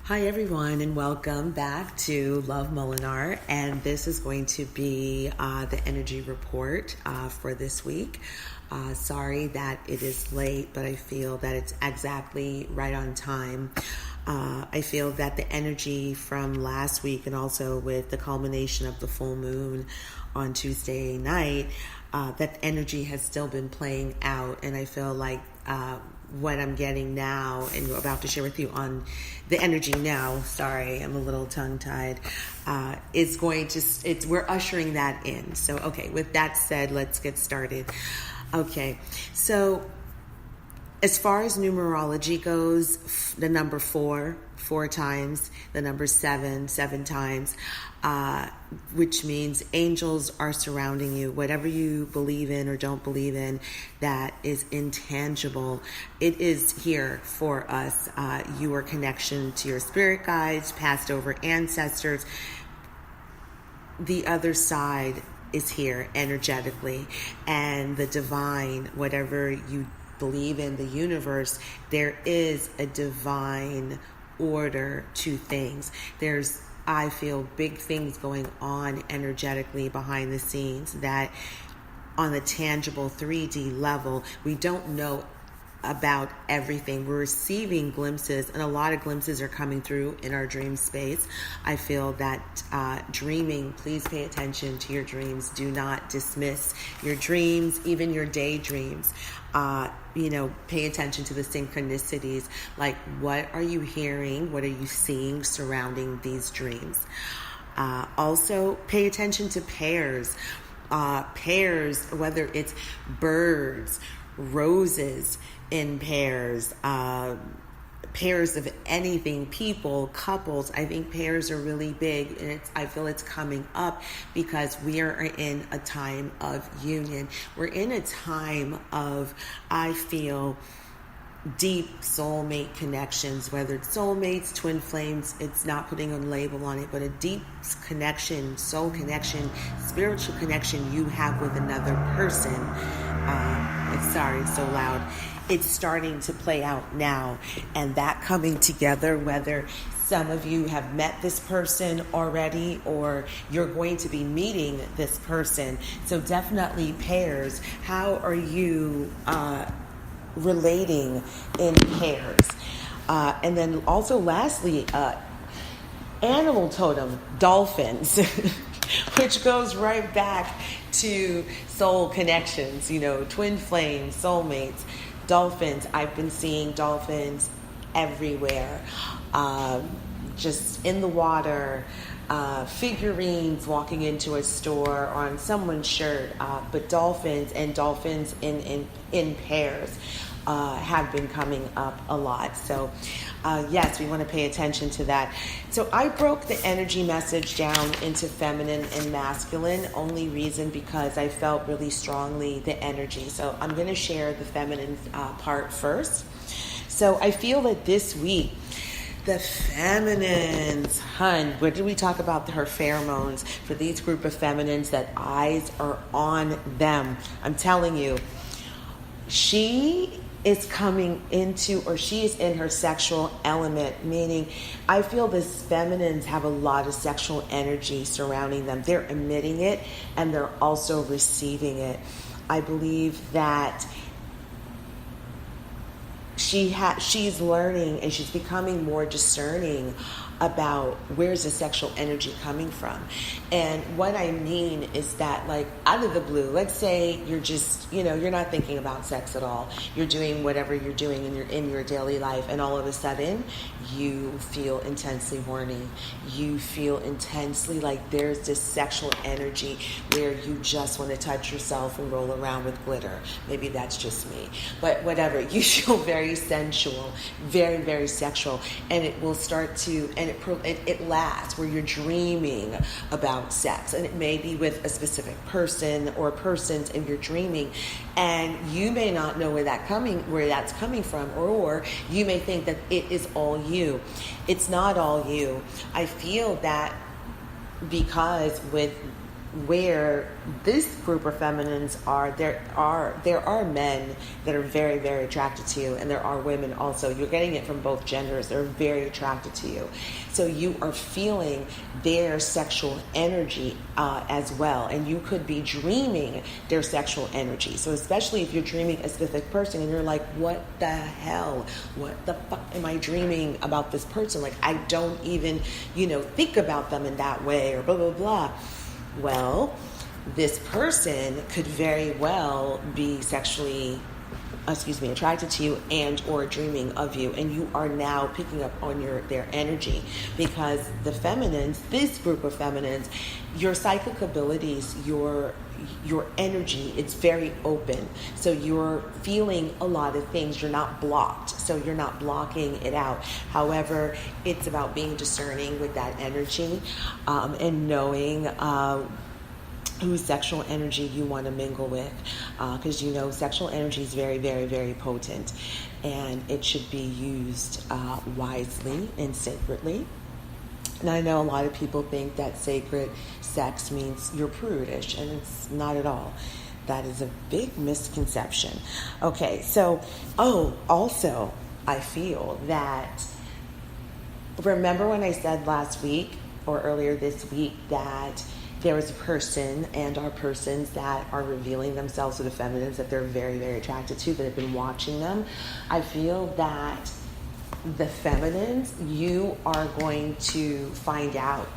Hi everyone, and welcome back to Love Molinar, and this is going to be the energy report for this week. Sorry that it is late, but I feel that it's exactly right on time. I feel that the energy from last week, and also with the culmination of the full moon on Tuesday night, that energy has still been playing out, and I feel like what I'm getting now and about to share with you on the energy now, sorry, I'm a little tongue-tied, is going to, we're ushering that in. So, okay, with that said, let's get started. Okay, so as far as numerology goes, the number 4 times, the number 7 times, which means angels are surrounding you. Whatever you believe in or don't believe in that is intangible, it is here for us. Your connection to your spirit guides, passed over ancestors, the other side is here energetically, and the divine, whatever you believe in, the universe, there is a divine order to things. There's, I feel, big things going on energetically behind the scenes that on the tangible 3D level, we don't know about everything. We're receiving glimpses, and a lot of glimpses are coming through in our dream space. I feel that dreaming, please pay attention to your dreams. Do not dismiss your dreams, even your daydreams. Pay attention to the synchronicities. Like, what are you hearing? What are you seeing surrounding these dreams? Also, pay attention to pairs. Pairs, whether it's birds, roses in pairs, pairs of anything, people, couples. I think pairs are really big, and I feel it's coming up because we are in a time of union. We're in a time of, I feel, deep soulmate connections, whether it's soulmates, twin flames, it's not putting a label on it, but a deep connection, soul connection, spiritual connection you have with another person. Sorry, it's so loud. It's starting to play out now, and that coming together, whether some of you have met this person already or you're going to be meeting this person. So definitely pairs. How are you relating in pairs? And then also lastly, animal totem, dolphins, which goes right back to soul connections, twin flames, soulmates, dolphins. I've been seeing dolphins everywhere, just in the water, figurines walking into a store or on someone's shirt, but dolphins in pairs have been coming up a lot. So yes, we want to pay attention to that. So I broke the energy message down into feminine and masculine, only reason because I felt really strongly the energy. So I'm going to share the feminine part first. So I feel that this week, the feminines, what did we talk about? Her pheromones. For these group of feminines, that eyes are on them. I'm telling you, she is coming into, or she is in her sexual element, meaning I feel these feminines have a lot of sexual energy surrounding them. They're emitting it, and they're also receiving it. I believe that she's learning, and she's becoming more discerning about where's the sexual energy coming from. And what I mean is that, like, out of the blue, let's say you're just, you're not thinking about sex at all. You're doing whatever you're doing in your daily life, and all of a sudden you feel intensely horny. You feel intensely like there's this sexual energy where you just want to touch yourself and roll around with glitter. Maybe that's just me, but whatever. You feel very sensual, very, very sexual, and it will start to, and it lasts where you're dreaming about sex, and it may be with a specific person or persons, and you're dreaming, and you may not know where that's coming from, or you may think that it is all you. It's not all you. I feel that because with where this group of feminines are, there are men that are very, very attracted to you, and there are women also. You're getting it from both genders. They're very attracted to you. So you are feeling their sexual energy as well, and you could be dreaming their sexual energy. So especially if you're dreaming a specific person and you're like, what the hell? What the fuck am I dreaming about this person? Like, I don't even, think about them in that way, or blah, blah, blah. Well, this person could very well be sexually attracted to you and or dreaming of you, and you are now picking up on their energy, because the feminines, this group of feminines, your psychic abilities, your energy, it's very open. So you're feeling a lot of things. You're not blocked. So you're not blocking it out. However, it's about being discerning with that energy, and knowing whose sexual energy you want to mingle with, because sexual energy is very, very, very potent, and it should be used wisely and sacredly. And I know a lot of people think that sacred sex means you're prudish, and it's not at all. That is a big misconception. Okay, so, also, I feel that, remember when I said last week or earlier this week that there is a person and are persons that are revealing themselves to the feminines that they're very, very attracted to, that have been watching them? I feel that the feminines, you are going to find out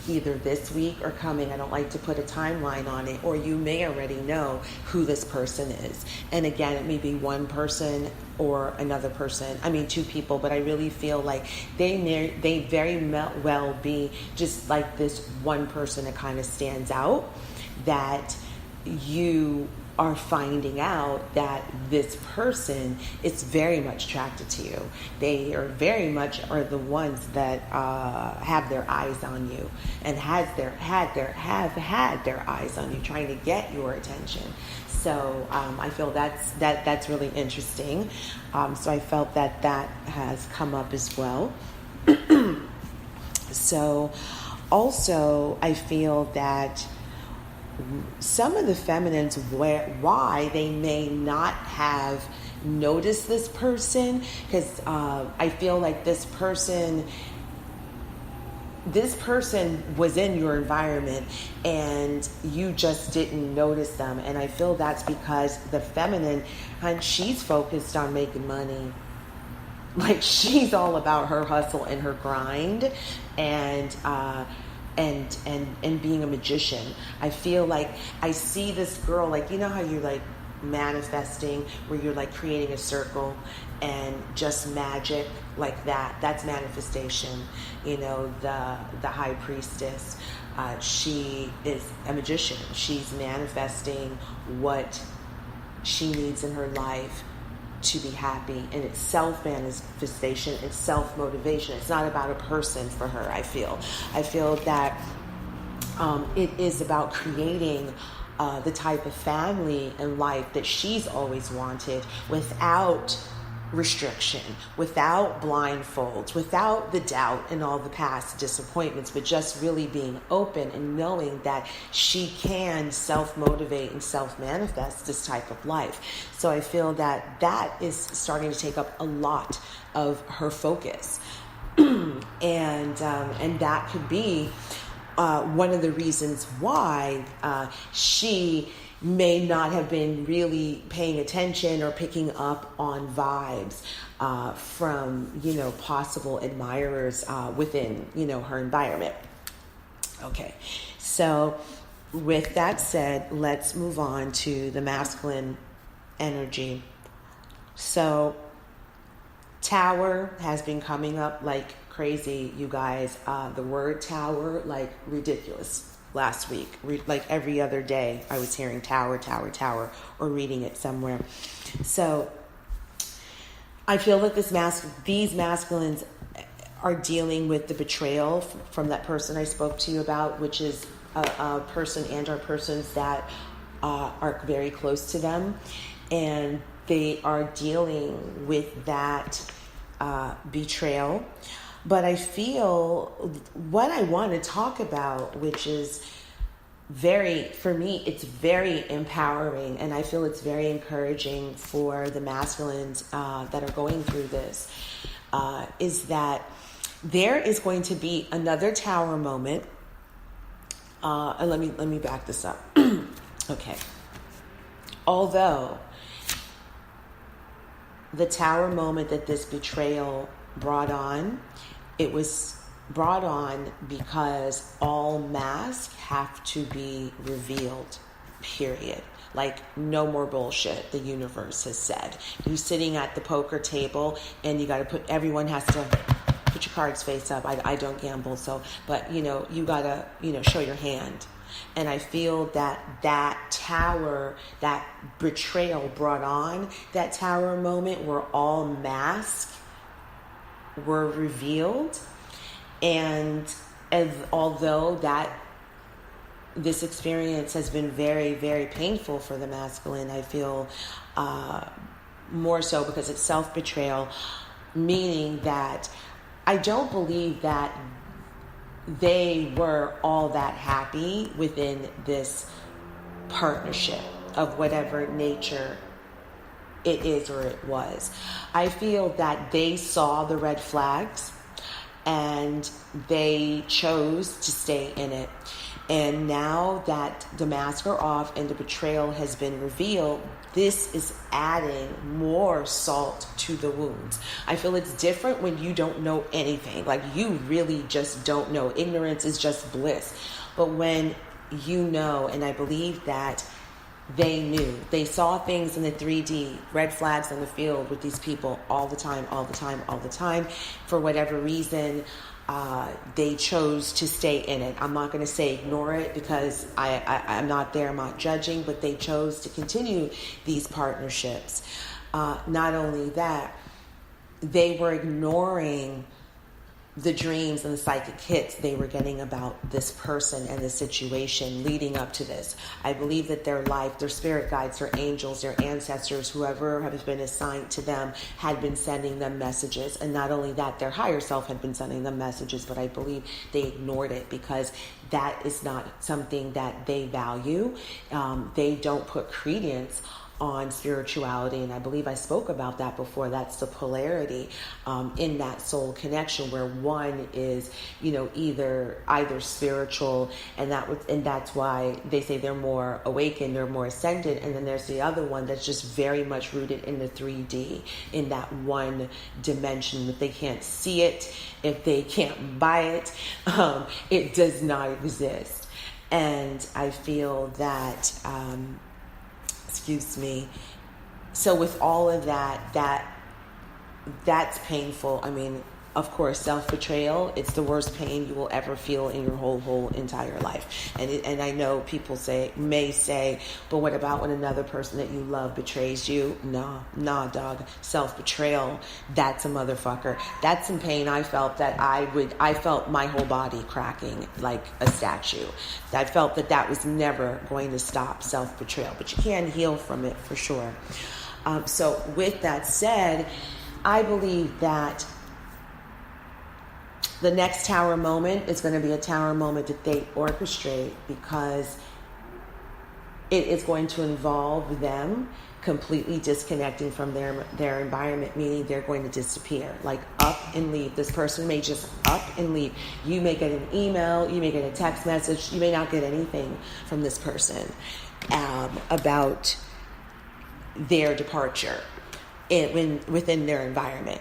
either this week or coming. I don't like to put a timeline on it, or you may already know who this person is. And again, it may be one person or another person. I mean, two people, but I really feel like they very well be just like this one person that kind of stands out, that you are finding out that this person is very much attracted to you. They are very much are the ones that have their eyes on you, and have had their eyes on you, trying to get your attention. So I feel that's really interesting. So I felt that has come up as well. So also I feel that some of the feminines, why they may not have noticed this person, because I feel like this person was in your environment and you just didn't notice them. And I feel that's because the feminine, she's focused on making money. Like, she's all about her hustle and her grind, and being a magician. I feel like I see this girl, like, you know how you're like manifesting, where you're like creating a circle and just magic like that. That's manifestation. The high priestess, she is a magician. She's manifesting what she needs in her life to be happy, and it's self-manifestation, it's self-motivation. It's not about a person for her. I feel that it is about creating the type of family and life that she's always wanted, without restriction, without blindfolds, without the doubt and all the past disappointments, but just really being open and knowing that she can self-motivate and self-manifest this type of life. So I feel that is starting to take up a lot of her focus. And that could be one of the reasons why she may not have been really paying attention or picking up on vibes from, possible admirers within, her environment. Okay, so with that said, let's move on to the masculine energy. So Tower has been coming up like crazy, you guys. The word tower, like ridiculous. Last week, like every other day, I was hearing tower, tower, tower, or reading it somewhere. So I feel that these masculines are dealing with the betrayal from that person I spoke to you about, which is a person and or persons that are very close to them, and they are dealing with that betrayal. But I feel what I want to talk about, which is for me, it's very empowering, and I feel it's very encouraging for the masculines that are going through this, is that there is going to be another tower moment. And let me back this up. Okay. Although the tower moment that this betrayal brought on, it was brought on because all masks have to be revealed, period. Like, no more bullshit, the universe has said. You sitting at the poker table and you got to everyone has to put your cards face up. I don't gamble, but you got to, show your hand. And I feel that tower, that betrayal brought on that tower moment where all masks were revealed. And although this experience has been very, very painful for the masculine, I feel more so because it's self-betrayal, meaning that I don't believe that they were all that happy within this partnership of whatever nature it is or it was. I feel that they saw the red flags and they chose to stay in it. And now that the masks are off and the betrayal has been revealed, this is adding more salt to the wounds. I feel it's different when you don't know anything. Like, you really just don't know. Ignorance is just bliss. But when you know, and I believe that they knew. They saw things in the 3D, red flags in the field with these people all the time. For whatever reason, they chose to stay in it. I'm not going to say ignore it because I'm not there, I'm not judging, but they chose to continue these partnerships. Not only that, they were ignoring the dreams and the psychic hits they were getting about this person and the situation leading up to this. I believe that their life, their spirit guides, their angels, their ancestors, whoever has been assigned to them, had been sending them messages. And not only that, their higher self had been sending them messages, but I believe they ignored it because that is not something that they value. They don't put credence on spirituality, and I believe I spoke about that before. That's the polarity in that soul connection, where one is, either spiritual, and that's why they say they're more awakened, they're more ascended, and then there's the other one that's just very much rooted in the 3D, in that one dimension. If they can't see it, if they can't buy it, it does not exist. And I feel that so with all of that's painful. I mean, of course, self-betrayal, it's the worst pain you will ever feel in your whole entire life. And I know people may say, but what about when another person that you love betrays you? Nah, dog. Self-betrayal, that's a motherfucker. That's some pain I felt I felt my whole body cracking like a statue. I felt that was never going to stop self-betrayal, but you can heal from it for sure. So with that said, I believe that the next tower moment is going to be a tower moment that they orchestrate, because it is going to involve them completely disconnecting from their environment, meaning they're going to disappear, like up and leave. This person may just up and leave. You may get an email, you may get a text message, you may not get anything from this person about their departure within their environment.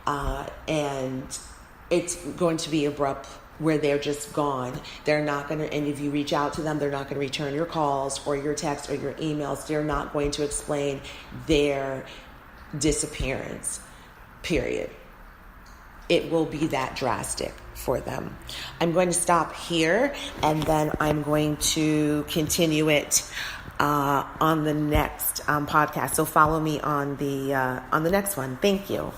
And it's going to be abrupt, where they're just gone. They're not going to, and if you reach out to them, they're not going to return your calls or your texts or your emails. They're not going to explain their disappearance, period. It will be that drastic for them. I'm going to stop here, and then I'm going to continue it on the next podcast. So follow me on the next one. Thank you.